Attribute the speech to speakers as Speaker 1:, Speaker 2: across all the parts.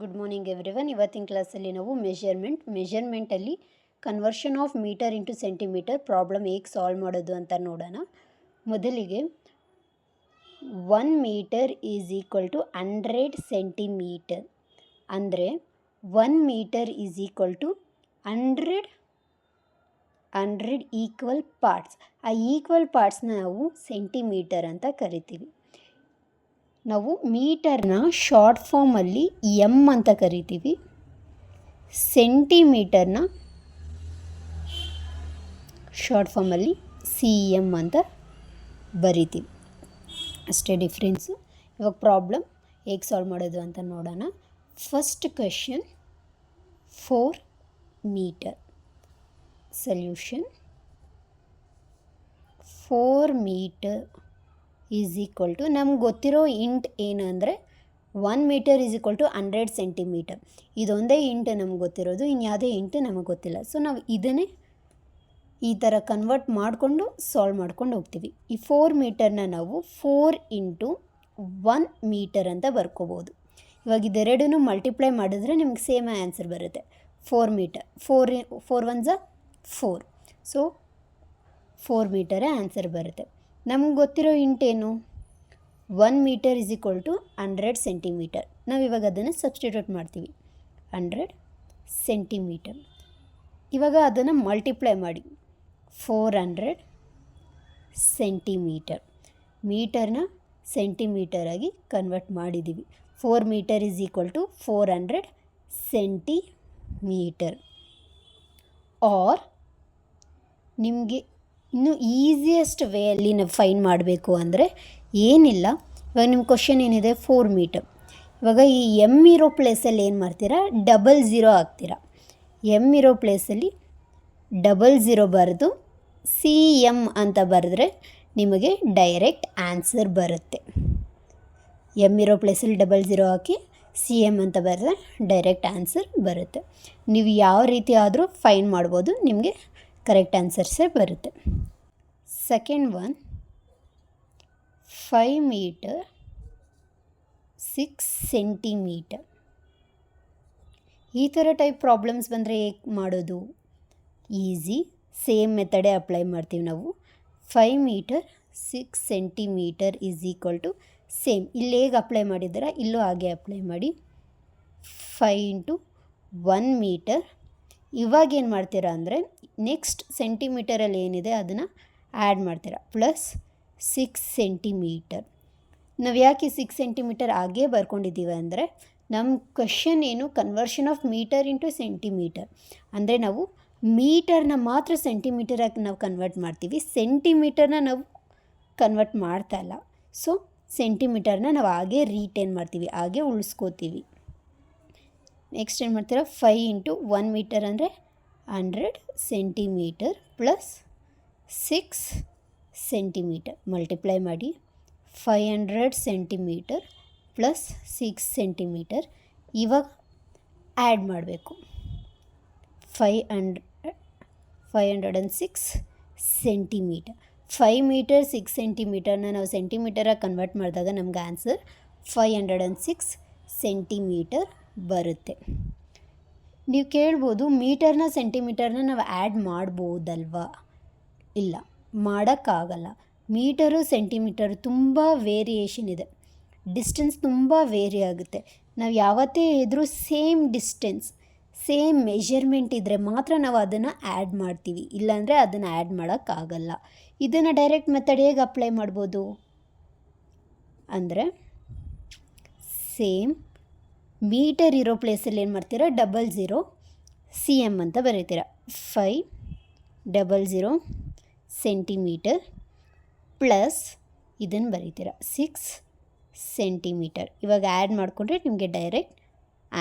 Speaker 1: Good morning everyone. ಇವತ್ತಿನ ಕ್ಲಾಸಲ್ಲಿ ನಾವು ಮೆಷರ್ಮೆಂಟಲ್ಲಿ conversion of metre into centimeter problem ಹೇಗೆ ಸಾಲ್ವ್ ಮಾಡೋದು ಅಂತ ನೋಡೋಣ. ಮೊದಲಿಗೆ 1 metre is equal to 100 centimeter ಅಂದರೆ 1 metre is equal to 100 equal parts. ಆ ಈಕ್ವಲ್ ಪಾರ್ಟ್ಸ್ನ ನಾವು ಸೆಂಟಿಮೀಟರ್ ಅಂತ ಕರಿತೀವಿ. ನಾವು ಮೀಟರ್ನ ಶಾರ್ಟ್ ಫಾರ್ಮಲ್ಲಿ ಎಮ್ ಅಂತ ಕರಿತೀವಿ, ಸೆಂಟಿಮೀಟರ್ನ ಶಾರ್ಟ್ ಫಾರ್ಮಲ್ಲಿ ಸಿ ಎಮ್ ಅಂತ ಬರಿತೀವಿ. ಅಷ್ಟೇ ಡಿಫ್ರೆನ್ಸು. ಇವಾಗ ಪ್ರಾಬ್ಲಮ್ ಹೇಗೆ ಸಾಲ್ವ್ ಮಾಡೋದು ಅಂತ ನೋಡೋಣ. First question 4 metre. Solution 4 metre is equal to ನಮ್ಗೆ ಗೊತ್ತಿರೋ ಇಂಟ್ ಏನಂದರೆ 1 metre is equal to 100 centimetre. ಇದೊಂದೇ ಇಂಟ್ ನಮ್ಗೆ ಗೊತ್ತಿರೋದು, ಇನ್ಯಾವುದೇ ಇಂಟ್ ನಮಗೆ ಗೊತ್ತಿಲ್ಲ. ಸೊ ನಾವು ಇದನ್ನೇ ಈ ಥರ ಕನ್ವರ್ಟ್ ಮಾಡಿಕೊಂಡು ಸಾಲ್ವ್ ಮಾಡ್ಕೊಂಡು ಹೋಗ್ತೀವಿ. ಈ 4 ಮೀಟರ್ನ ನಾವು 4 ಇಂಟು 1 ಮೀಟರ್ ಅಂತ ಬರ್ಕೋಬೋದು. ಇವಾಗ ಇದೆರಡೂ ಮಲ್ಟಿಪ್ಲೈ ಮಾಡಿದ್ರೆ ನಿಮ್ಗೆ ಸೇಮ್ ಆನ್ಸರ್ ಬರುತ್ತೆ. 4 ಮೀಟರ್, 4 1 4. ಸೊ 4 ಮೀಟರೇ ಆನ್ಸರ್ ಬರುತ್ತೆ. ನಮ್ಗೆ ಗೊತ್ತಿರೋ ಇಂಟೇನು 1 metre is equal to 100 centimetre. ನಾವು ಇವಾಗ ಅದನ್ನು ಸಬ್ಸ್ಟಿಟ್ಯೂಟ್ ಮಾಡ್ತೀವಿ. 100 ಸೆಂಟಿಮೀಟರ್. ಇವಾಗ ಅದನ್ನು ಮಲ್ಟಿಪ್ಲೈ ಮಾಡಿ 400 ಸೆಂಟಿಮೀಟರ್. ಮೀಟರ್ನ ಸೆಂಟಿಮೀಟರಾಗಿ ಕನ್ವರ್ಟ್ ಮಾಡಿದ್ದೀವಿ. 4 metre is equal to 400 centimetre. Or ನಿಮಗೆ ಇನ್ನು ಈಸಿಯೆಸ್ಟ್ ವೇಯಲ್ಲಿ ನಾವು ಫೈನ್ ಮಾಡಬೇಕು ಅಂದರೆ ಏನಿಲ್ಲ. ಇವಾಗ ನಿಮ್ಮ ಕ್ವಶನ್ ಏನಿದೆ 4 ಮೀಟರ್. ಇವಾಗ ಈ ಎಮ್ ಇರೋ ಪ್ಲೇಸಲ್ಲಿ ಏನು ಮಾಡ್ತೀರಾ, 00 ಹಾಕ್ತೀರಾ. ಎಮ್ ಇರೋ ಪ್ಲೇಸಲ್ಲಿ 00 ಬರೆದು ಸಿ ಎಮ್ ಅಂತ ಬರೆದ್ರೆ ನಿಮಗೆ ಡೈರೆಕ್ಟ್ ಆನ್ಸರ್ ಬರುತ್ತೆ. ಎಮ್ ಇರೋ ಪ್ಲೇಸಲ್ಲಿ 00 ಹಾಕಿ ಸಿ ಎಮ್ ಅಂತ ಬರೆದ್ರೆ ಡೈರೆಕ್ಟ್ ಆನ್ಸರ್ ಬರುತ್ತೆ. ನೀವು ಯಾವ ರೀತಿ ಆದರೂ ಫೈನ್ ಮಾಡ್ಬೋದು, ನಿಮಗೆ ಕರೆಕ್ಟ್ ಆನ್ಸರ್ಸೇ ಬರುತ್ತೆ. Second one 5 metre 6 centimetre. ಈ ಥರ ಟೈಪ್ ಪ್ರಾಬ್ಲಮ್ಸ್ ಬಂದರೆ ಹೇಗೆ ಮಾಡೋದು? ಈಸಿ, ಸೇಮ್ ಮೆಥಡೇ ಅಪ್ಲೈ ಮಾಡ್ತೀವಿ ನಾವು. 5 metre 6 centimetre is equal to same. ಇಲ್ಲಿ ಹೇಗೆ ಅಪ್ಲೈ ಮಾಡಿದ್ದೀರಾ ಇಲ್ಲೂ ಹಾಗೆ ಅಪ್ಲೈ ಮಾಡಿ. 5 ಇಂಟು 1 ಮೀಟರ್. ಇವಾಗ ಏನು ಮಾಡ್ತೀರಾ ಅಂದರೆ ನೆಕ್ಸ್ಟ್ ಸೆಂಟಿಮೀಟರಲ್ಲಿ ಏನಿದೆ ಅದನ್ನು ಆ್ಯಡ್ ಮಾಡ್ತೀರಾ, ಪ್ಲಸ್ 6 ಸೆಂಟಿಮೀಟರ್. ನಾವು ಯಾಕೆ 6 ಸೆಂಟಿಮೀಟರ್ ಹಾಗೇ ಬರ್ಕೊಂಡಿದ್ದೀವಿ ಅಂದರೆ ನಮ್ಮ ಕ್ವೆಶ್ಚನ್ ಏನು conversion of metre into centimetre. ಅಂದರೆ ನಾವು ಮೀಟರ್ನ ಮಾತ್ರ ಸೆಂಟಿಮೀಟರಾಗಿ ನಾವು ಕನ್ವರ್ಟ್ ಮಾಡ್ತೀವಿ, ಸೆಂಟಿಮೀಟರ್ನ ನಾವು ಕನ್ವರ್ಟ್ ಮಾಡ್ತಾ ಇಲ್ಲ. ಸೊ ಸೆಂಟಿಮೀಟರ್ನ ನಾವು ಹಾಗೇ ರೀಟೇನ್ ಮಾಡ್ತೀವಿ, ಹಾಗೇ ಉಳಿಸ್ಕೋತೀವಿ. ನೆಕ್ಸ್ಟ್ ಏನು ಮಾಡ್ತೀರಾ, 5 ಇಂಟು 1 ಮೀಟರ್ ಅಂದರೆ 100 ಸೆಂಟಿಮೀಟರ್ ಪ್ಲಸ್ 6 ಸೆಂಟಿಮೀಟರ್. ಮಲ್ಟಿಪ್ಲೈ ಮಾಡಿ 500 ಸೆಂಟಿಮೀಟರ್ ಪ್ಲಸ್ 6 ಸೆಂಟಿಮೀಟರ್. ಇವಾಗ ಆ್ಯಡ್ ಮಾಡಬೇಕು. 506 ಸೆಂಟಿಮೀಟರ್. 5 ಮೀಟರ್ 6 ಸೆಂಟಿಮೀಟರ್ನ ನಾವು ಸೆಂಟಿಮೀಟರಾಗಿ ಕನ್ವರ್ಟ್ ಮಾಡಿದಾಗ ನಮ್ಗೆ ಆನ್ಸರ್ 506 ಸೆಂಟಿಮೀಟರ್ ಬರುತ್ತೆ. ನೀವು ಕೇಳ್ಬೋದು ಮೀಟರ್ನ ಸೆಂಟಿಮೀಟರ್ನ ನಾವು ಆ್ಯಡ್ ಮಾಡ್ಬೋದಲ್ವಾ? ಇಲ್ಲ, ಮಾಡೋಕ್ಕಾಗಲ್ಲ. ಮೀಟರು ಸೆಂಟಿಮೀಟರು ತುಂಬ ವೇರಿಯೇಷನ್ ಇದೆ, ಡಿಸ್ಟೆನ್ಸ್ ತುಂಬ ವೇರಿ ಆಗುತ್ತೆ. ನಾವು ಯಾವತ್ತೇ ಇದ್ದರೂ ಸೇಮ್ ಡಿಸ್ಟೆನ್ಸ್ ಸೇಮ್ ಮೆಷರ್ಮೆಂಟ್ ಇದ್ದರೆ ಮಾತ್ರ ನಾವು ಅದನ್ನು ಆ್ಯಡ್ ಮಾಡ್ತೀವಿ, ಇಲ್ಲಾಂದರೆ ಅದನ್ನು ಆ್ಯಡ್ ಮಾಡೋಕ್ಕಾಗಲ್ಲ. ಇದನ್ನು ಡೈರೆಕ್ಟ್ ಮೆಥಡ್ ಹೇಗೆ ಅಪ್ಲೈ ಮಾಡ್ಬೋದು ಅಂದರೆ ಸೇಮ್ ಮೀಟರ್ ಇರೋ ಪ್ಲೇಸಲ್ಲಿ ಏನು ಮಾಡ್ತೀರಾ, 00 ಸಿ ಎಮ್ ಅಂತ ಬರೀತೀರ. 500 ಸೆಂಟಿಮೀಟರ್ ಪ್ಲಸ್ ಇದನ್ನು ಬರೀತೀರ 6 ಸೆಂಟಿಮೀಟರ್. ಇವಾಗ ಆ್ಯಡ್ ಮಾಡಿಕೊಂಡ್ರೆ ನಿಮಗೆ ಡೈರೆಕ್ಟ್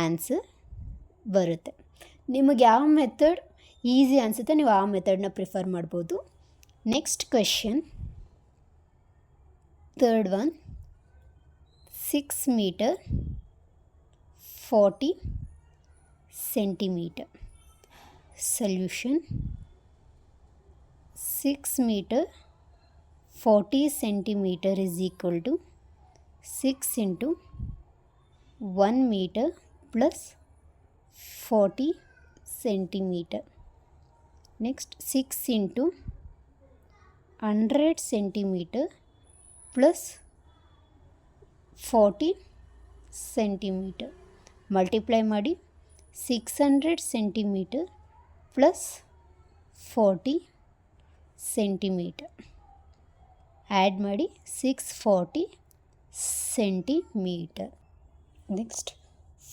Speaker 1: ಆನ್ಸರ್ ಬರುತ್ತೆ. ನಿಮಗೆ ಯಾವ ಮೆಥಡ್ ಈಸಿ ಅನಿಸುತ್ತೆ ನೀವು ಆ ಮೆಥಡನ್ನ ಪ್ರಿಫರ್ ಮಾಡ್ಬೋದು. Next question third one 6 metre 40 centimetre. Solution 6 metre 40 centimetre is equal to 6 into 1 metre plus 40 centimeter. Next 6 into 100 centimeter plus 40 centimeter. Multiply ಮಾಡಿ 600 centimeter plus 40 centimeter. Add ಮಾಡಿ 640 centimeter. Next,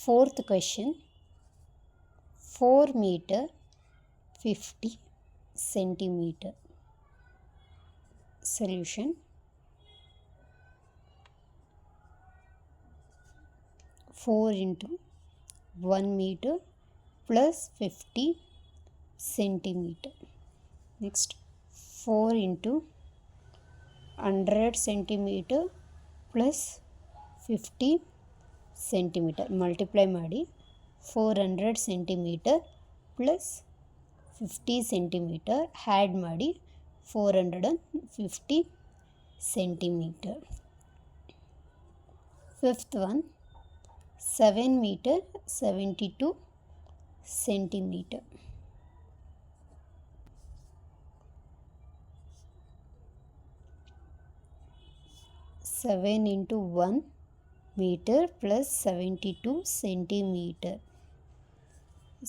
Speaker 1: fourth question. 4 meter 50 centimeter. Solution. 4 into 1 meter plus 50 centimeter. Next 4 into 100 centimeter plus 50 centimeter. Multiply ಮಾಡಿ 400 centimeter plus 50 centimeter. Add ಮಾಡಿ 450 centimeter. Fifth one, 7 meter 72 centimeter. 7 into 1 meter plus 72 centimeter.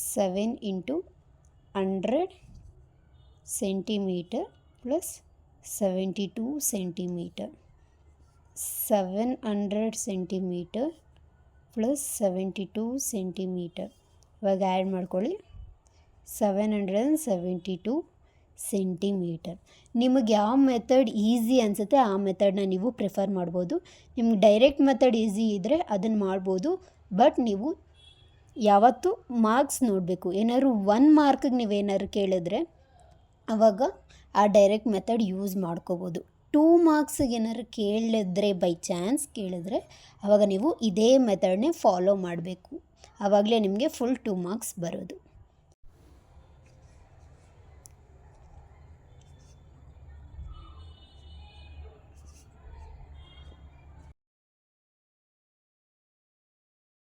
Speaker 1: 7 into 100 centimeter plus 72 centimeter. 700 centimeter plus 72 centimeter. ಇವಾಗ add ಮಾಡ್ಕೊಳ್ಳಿ 772 centimetre. ನಿಮಗೆ ಯಾವ method easy ಅನಿಸುತ್ತೆ ಆ ಮೆಥಡ್ನ ನೀವು prefer ಮಾಡ್ಬೋದು. ನಿಮ್ಗೆ ಡೈರೆಕ್ಟ್ ಮೆಥಡ್ ಈಸಿ ಇದ್ದರೆ ಅದನ್ನು ಮಾಡ್ಬೋದು. ಬಟ್ ನೀವು ಯಾವತ್ತೂ ಮಾರ್ಕ್ಸ್ ನೋಡಬೇಕು. ಏನಾದ್ರು 1 ಮಾರ್ಕಿಗೆ ನೀವೇನಾದ್ರು ಕೇಳಿದ್ರೆ ಆವಾಗ ಆ ಡೈರೆಕ್ಟ್ ಮೆಥಡ್ ಯೂಸ್ ಮಾಡ್ಕೋಬೋದು. 2 ಮಾರ್ಕ್ಸಿಗೆ ಏನಾದ್ರು ಕೇಳಿದ್ರೆ ಬೈ ಚಾನ್ಸ್ ಕೇಳಿದ್ರೆ ಆವಾಗ ನೀವು ಇದೇ ಮೆಥಡ್ನೇ ಫಾಲೋ ಮಾಡಬೇಕು. ಆವಾಗಲೇ ನಿಮಗೆ ಫುಲ್ 2 ಮಾರ್ಕ್ಸ್ ಬರೋದು.